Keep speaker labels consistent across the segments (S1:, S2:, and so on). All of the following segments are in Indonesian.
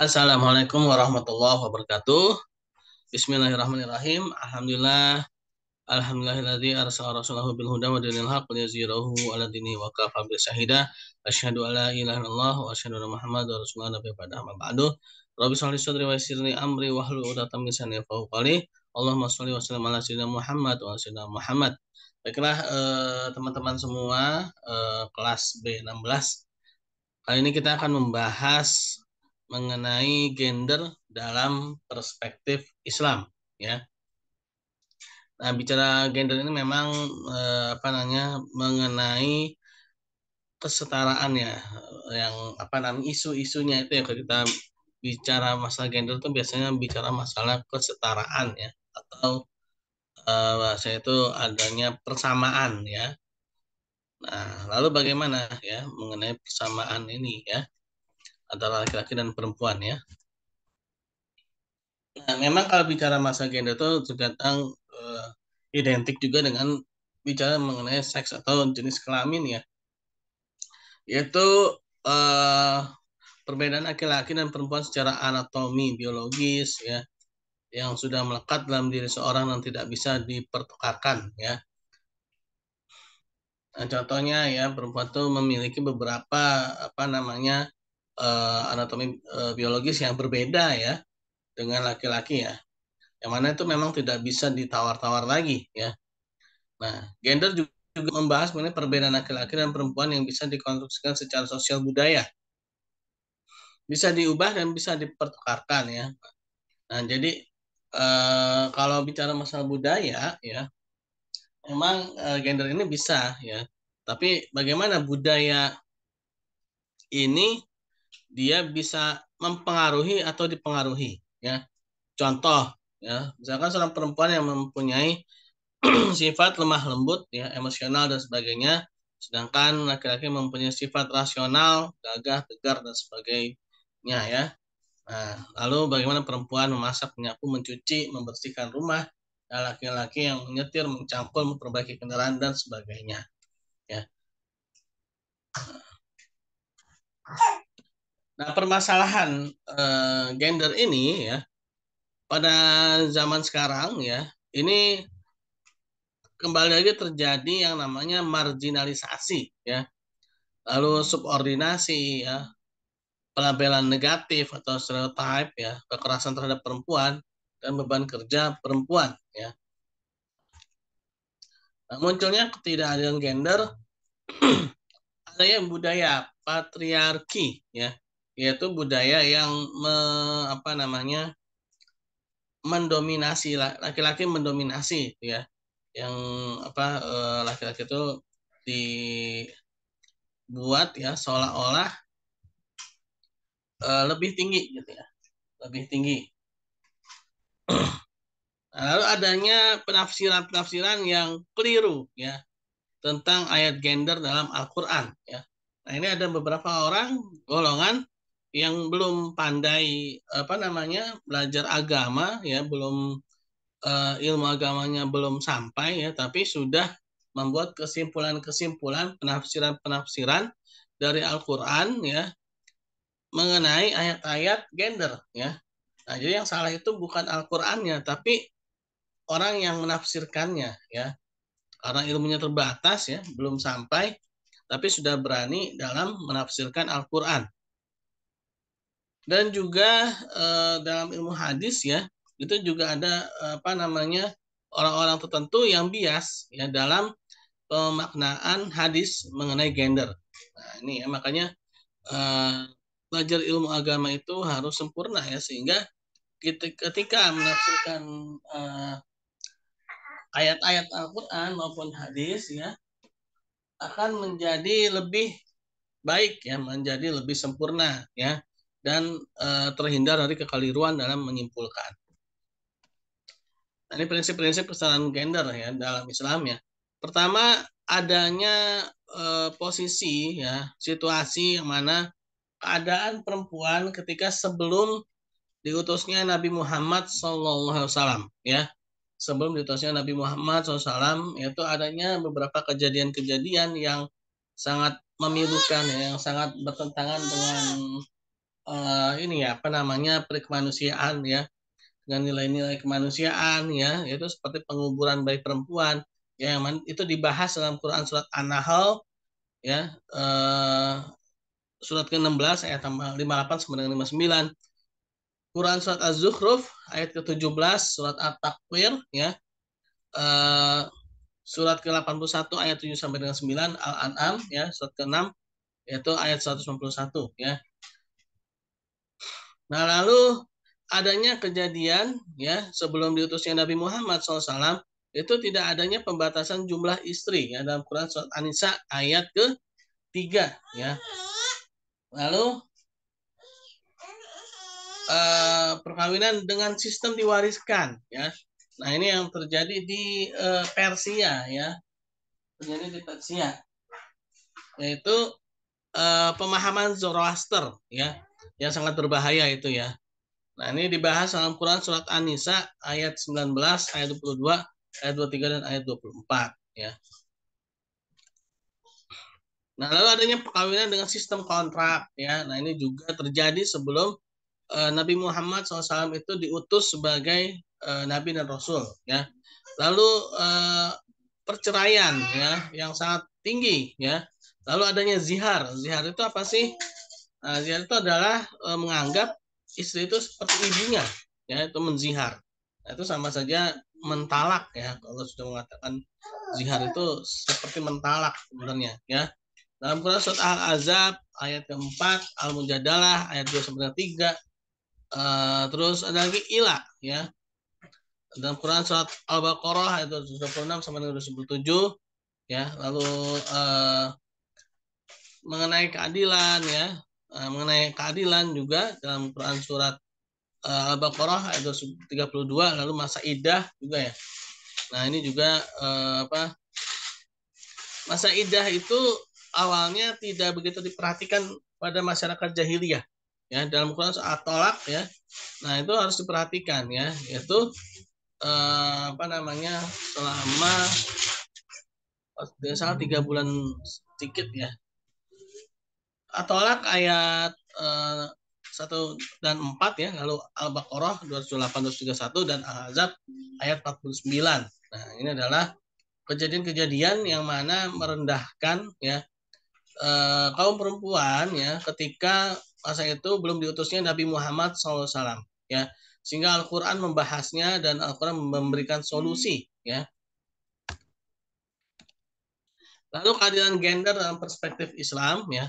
S1: Assalamualaikum warahmatullahi wabarakatuh. Bismillahirrahmanirrahim. Alhamdulillahilladzi arsala rasulahu bil huda wa dinil haqq liyuzhirahu 'ala dini wa kafa bi syahida. Asyhadu an la ilaha illallah wa asyhadu anna Muhammadar rasulullah nabi pada amma ba'du. Rabbi shrah li sadri wa yassir li amri wahlul 'uqdatam min lisani yafqahu qawli. Allahumma shalli wa sallim ala sayyidina Muhammad wa ala sayyidina Muhammad. Baiklah teman-teman semua, kelas B16. Kali ini kita akan membahas mengenai gender dalam perspektif Islam, ya. Nah, bicara gender ini memang mengenai kesetaraan ya, yang isu-isunya itu ya. Kalau kita bicara masalah gender itu biasanya bicara masalah kesetaraan ya, atau bahasa itu adanya persamaan ya. Nah, lalu bagaimana ya mengenai persamaan ini ya antara laki-laki dan perempuan ya. Nah, memang kalau bicara masalah gender itu terkadang identik juga dengan bicara mengenai seks atau jenis kelamin ya, yaitu eh, perbedaan laki-laki dan perempuan secara anatomi biologis ya, yang sudah melekat dalam diri seorang dan tidak bisa dipertukarkan ya. Nah, contohnya ya, perempuan itu memiliki beberapa anatomi biologis yang berbeda ya dengan laki-laki ya, yang mana itu memang tidak bisa ditawar-tawar lagi ya. Nah, gender juga membahas mengenai perbedaan laki-laki dan perempuan yang bisa dikonstruksikan secara sosial budaya. Bisa diubah dan bisa dipertukarkan ya. Nah, jadi kalau bicara masalah budaya ya, memang gender ini bisa ya. Tapi bagaimana budaya ini dia bisa mempengaruhi atau dipengaruhi ya. Contoh ya, misalkan seorang perempuan yang mempunyai sifat lemah lembut ya, emosional dan sebagainya, sedangkan laki-laki mempunyai sifat rasional, gagah, tegar dan sebagainya ya. Nah, lalu bagaimana perempuan memasak, menyapu, mencuci, membersihkan rumah, dan laki-laki yang menyetir, mencangkul, memperbaiki kendaraan dan sebagainya ya. Nah, permasalahan gender ini ya pada zaman sekarang ya, ini kembali lagi terjadi yang namanya marginalisasi ya, lalu subordinasi ya, pelabelan negatif atau stereotype ya, kekerasan terhadap perempuan dan beban kerja perempuan ya. Nah, munculnya ketidakadilan gender adanya budaya patriarki ya, yaitu budaya yang mendominasi, laki-laki mendominasi ya, yang laki-laki itu dibuat ya seolah-olah lebih tinggi gitu ya, lebih tinggi. Nah, lalu adanya penafsiran-penafsiran yang keliru ya tentang ayat gender dalam Al-Quran ya. Nah, ini ada beberapa orang golongan yang belum pandai belajar agama ya, belum ilmu agamanya belum sampai ya, tapi sudah membuat kesimpulan-kesimpulan, penafsiran-penafsiran dari Al-Quran ya mengenai ayat-ayat gender ya. Nah, jadi yang salah itu bukan Al-Qur'annya, tapi orang yang menafsirkannya ya. Karena ilmunya terbatas ya, belum sampai, tapi sudah berani dalam menafsirkan Al-Qur'an. Dan juga dalam ilmu hadis ya, itu juga ada orang-orang tertentu yang bias ya dalam pemaknaan hadis mengenai gender. Nah, ini ya makanya eh, belajar ilmu agama itu harus sempurna ya, sehingga ketika menafsirkan ayat-ayat Al-Quran maupun hadis ya akan menjadi lebih baik ya, menjadi lebih sempurna ya, dan terhindar dari kekeliruan dalam menyimpulkan. Nah, ini prinsip-prinsip kesetaraan gender ya dalam Islam ya. Pertama, adanya posisi ya, situasi yang mana keadaan perempuan ketika sebelum diutusnya Nabi Muhammad SAW ya, sebelum diutusnya Nabi Muhammad SAW, yaitu adanya beberapa kejadian-kejadian yang sangat memilukan ya, yang sangat bertentangan dengan ini ya apa namanya perikemanusiaan ya, dengan nilai-nilai kemanusiaan ya, yaitu seperti penguburan bayi perempuan ya, yang itu dibahas dalam Quran surat An-Nahl ya, surat ke-16 ayat 58 sampai dengan 59. Quran surat Az-Zukhruf ayat ke-17, surat At-Takwir ya, eh, surat ke-81 ayat 7 sampai dengan 9, Al-An'am ya, surat ke-6 yaitu ayat 191 ya. Nah, lalu adanya kejadian ya sebelum diutusnya Nabi Muhammad SAW itu tidak adanya pembatasan jumlah istri ya dalam Quran surat An-Nisa ayat ke-3 ya. Lalu perkawinan dengan sistem diwariskan ya. Nah, ini yang terjadi di Persia ya. Terjadi di Persia. Yaitu pemahaman Zoroaster ya. Yang sangat berbahaya itu ya. Nah, ini dibahas dalam Quran surat An-Nisa ayat 19, ayat 22, ayat 23 dan ayat 24 ya. Nah, lalu adanya perkawinan dengan sistem kontrak ya. Nah, ini juga terjadi sebelum Nabi Muhammad SAW itu diutus sebagai Nabi dan Rasul ya. Lalu perceraian ya yang sangat tinggi ya. Lalu adanya zihar. Zihar itu apa sih? Nah, zihar itu adalah menganggap istri itu seperti ibunya ya, itu menzihar. Nah, itu sama saja mentalak ya. Kalau sudah mengatakan zihar itu seperti mentalak sebenarnya ya. Dalam Quran surat Al-Ahzab ayat keempat, Al-Mujadalah ayat 2 sampai 3. Terus ada lagi ila ya. Dalam Quran surat Al-Baqarah ayat 26 sampai 27 ya. Lalu mengenai keadilan ya. Mengenai keadilan juga dalam Quran surat Al-Baqarah ayat 32, lalu masa iddah juga ya. Nah, ini juga masa iddah itu awalnya tidak begitu diperhatikan pada masyarakat jahiliyah ya, dalam Quran soal tolak ya. Nah, itu harus diperhatikan ya, yaitu selama salah 3 bulan sedikit ya. Tolak ayat 1 dan 4 ya, lalu Al-Baqarah 228 231 dan Al-Ahzab ayat 49. Nah, ini adalah kejadian-kejadian yang mana merendahkan ya kaum perempuan ya ketika masa itu belum diutusnya Nabi Muhammad SAW ya, sehingga Al-Quran membahasnya dan Al-Quran memberikan solusi ya. Lalu keadilan gender dalam perspektif Islam ya.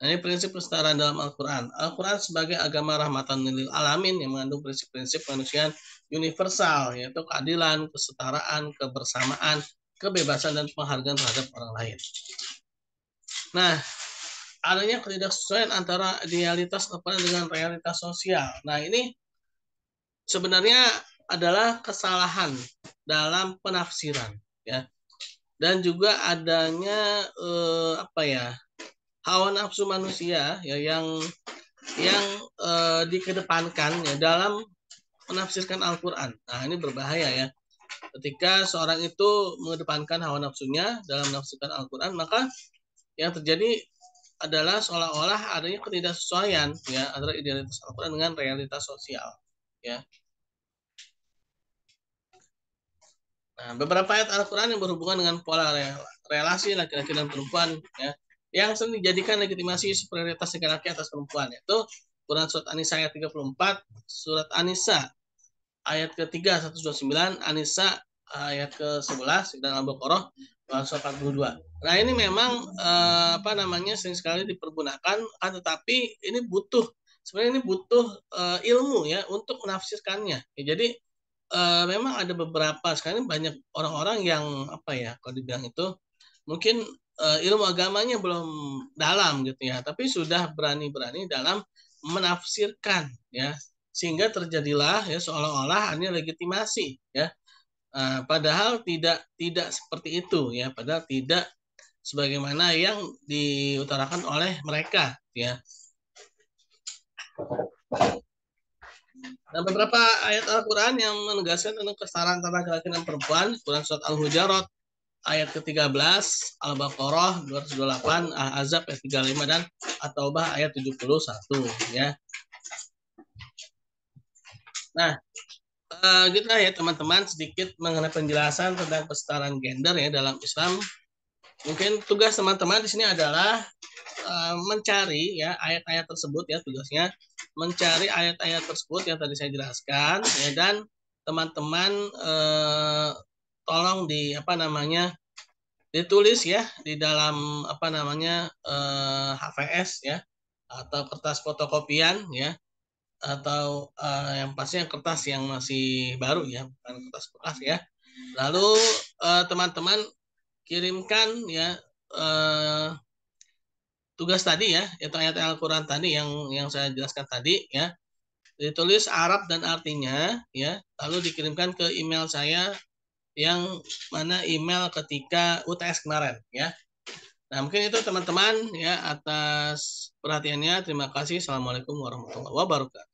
S1: Nah, ini prinsip kesetaraan dalam Al-Quran. Al-Quran sebagai agama rahmatan lil alamin yang mengandung prinsip-prinsip kemanusiaan universal, yaitu keadilan, kesetaraan, kebersamaan, kebebasan, dan penghargaan terhadap orang lain. Nah, adanya ketidaksesuaian antara idealitas Al-Quran dengan realitas sosial. Nah, ini sebenarnya adalah kesalahan dalam penafsiran, ya. Dan juga adanya hawa nafsu manusia ya yang dikedepankan ya dalam menafsirkan Al-Quran. Nah, ini berbahaya ya. Ketika seorang itu mengedepankan hawa nafsunya dalam menafsirkan Al-Quran, maka yang terjadi adalah seolah-olah adanya ketidaksesuaian ya antara idealitas Al-Quran dengan realitas sosial ya. Nah, beberapa ayat Al-Quran yang berhubungan dengan pola relasi laki-laki dan perempuan ya, yang sering dijadikan legitimasi superioritas laki-laki atas perempuan, yaitu Quran surat An-Nisa ayat 34, surat An-Nisa ayat ke-3 129, An-Nisa ayat ke-11 dan Al-Baqarah surat 42. Nah, ini memang sering sekali dipergunakan, tetapi ini sebenarnya butuh ilmu ya untuk menafsirkannya. Ya, jadi memang ada beberapa sekarang banyak orang-orang yang kalau dibilang itu mungkin ilmu agamanya belum dalam gitu ya, tapi sudah berani-berani dalam menafsirkan ya, sehingga terjadilah ya seolah-olah hanya legitimasi ya, padahal tidak seperti itu ya, padahal tidak sebagaimana yang diutarakan oleh mereka ya. Nah, beberapa ayat Al-Quran yang menegaskan tentang kesetaraan antara laki-laki dan perempuan, Quran surat Al-Hujarat ayat ke-13, Al-Baqarah 228, Al-Ahzab ayat 35 dan At-Taubah ayat 71 ya. Nah, gitu lah ya teman-teman, sedikit mengenai penjelasan tentang kesetaraan gender ya dalam Islam. Mungkin tugas teman-teman di sini adalah mencari ya ayat-ayat tersebut ya, tugasnya mencari ayat-ayat tersebut yang tadi saya jelaskan ya, dan teman-teman tolong di apa namanya ditulis ya di dalam apa namanya HVS ya, atau kertas fotokopian ya, atau yang pasti yang kertas yang masih baru ya, bukan kertas bekas ya. Lalu teman-teman kirimkan ya eh, tugas tadi ya, itu ayat Al-Quran tadi yang saya jelaskan tadi ya, ditulis Arab dan artinya ya, lalu dikirimkan ke email saya yang mana email ketika UTS kemarin ya. Nah, mungkin itu teman-teman ya, atas perhatiannya. Terima kasih. Assalamualaikum warahmatullahi wabarakatuh.